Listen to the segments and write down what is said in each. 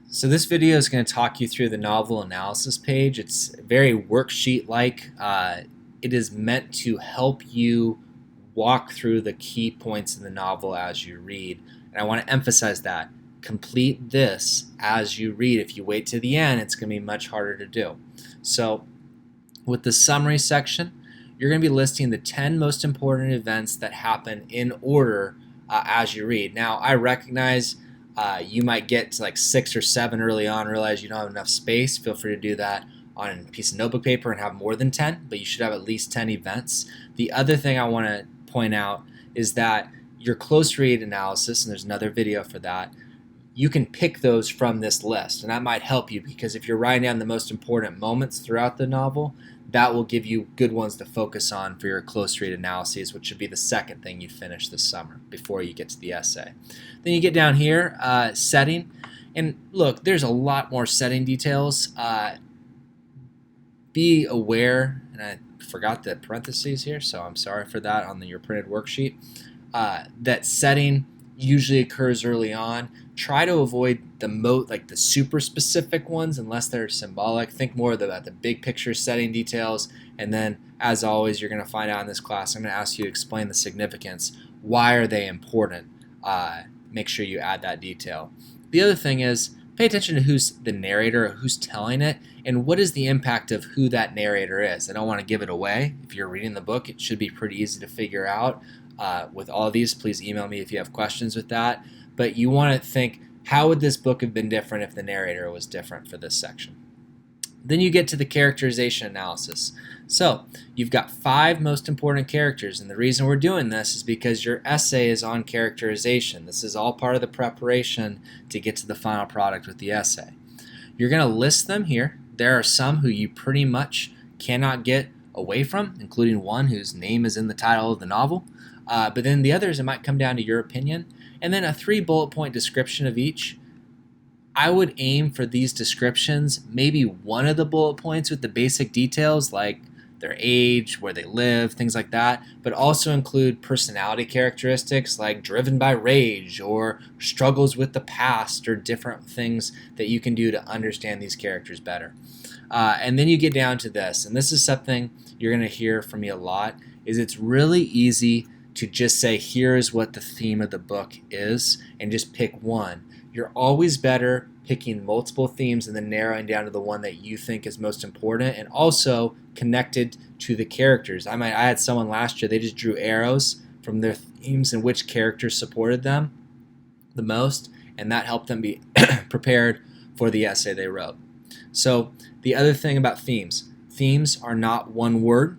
So this video is going to talk you through the novel analysis page. It's very worksheet-like. It is meant to help you walk through the key points in the novel as you read. And I want to emphasize that. Complete this as you read. If you wait to the end, it's going to be much harder to do. So with the summary section, you're going to be listing the 10 most important events that happen in order as you read. Now, I recognize you might get to like 6 or 7 early on, realize you don't have enough space. Feel free to do that on a piece of notebook paper and have more than 10, but you should have at least 10 events. The other thing I want to point out is that your close read analysis, and there's another video for that, you can pick those from this list, and that might help you because if you're writing down the most important moments throughout the novel, that will give you good ones to focus on for your close read analyses, which should be the second thing you finish this summer before you get to the essay. Then you get down here, setting, and look, there's a lot more setting details. Be aware, and I forgot the parentheses here, so I'm sorry for that on your printed worksheet, that setting usually occurs early on. Try to avoid the super specific ones unless they're symbolic. Think more about the big picture setting details, and then as always you're going to find out in this class I'm going to ask you to explain the significance. Why are they important? Make sure you add that detail. The other thing is pay attention to who's the narrator or who's telling it and what is the impact of who that narrator is. I don't want to give it away. If you're reading the book, it should be pretty easy to figure out. With all of these, please email me if you have questions with that. But you want to think, how would this book have been different if the narrator was different for this section? Then you get to the characterization analysis. So you've got 5 most important characters, and the reason we're doing this is because your essay is on characterization. This is all part of the preparation to get to the final product with the essay. You're going to list them here. There are some who you pretty much cannot get away from, including one whose name is in the title of the novel. But then the others, it might come down to your opinion. And then a 3 bullet point description of each. I would aim for these descriptions, maybe one of the bullet points with the basic details like their age, where they live, things like that, but also include personality characteristics like driven by rage or struggles with the past or different things that you can do to understand these characters better. And then you get down to this, and this is something you're going to hear from me a lot, is it's really easy to just say, here's what the theme of the book is, and just pick one. You're always better picking multiple themes and then narrowing down to the one that you think is most important and also connected to the characters. I had someone last year, they just drew arrows from their themes and which characters supported them the most, and that helped them be prepared for the essay they wrote. So the other thing about themes are not one word.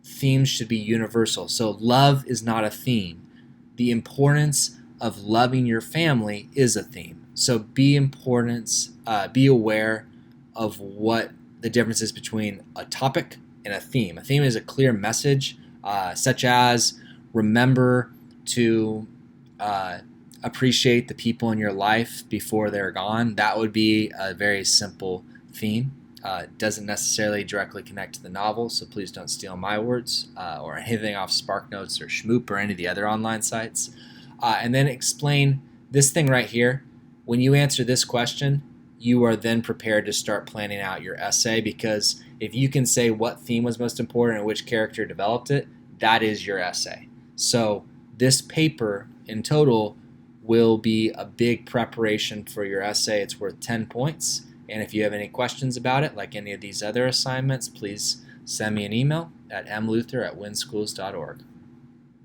Themes should be universal. So love is not a theme. The importance of loving your family is a theme. So be aware of what the difference is between a topic and a theme. A theme is a clear message, such as remember to appreciate the people in your life before they're gone. That would be a very simple theme. Doesn't necessarily directly connect to the novel, so please don't steal my words or anything off SparkNotes or Schmoop or any of the other online sites. And then explain this thing right here. When you answer this question, you are then prepared to start planning out your essay, because if you can say what theme was most important and which character developed it, that is your essay. So this paper in total will be a big preparation for your essay. It's worth 10 points. And if you have any questions about it, like any of these other assignments, please send me an email at mluther@winschools.org.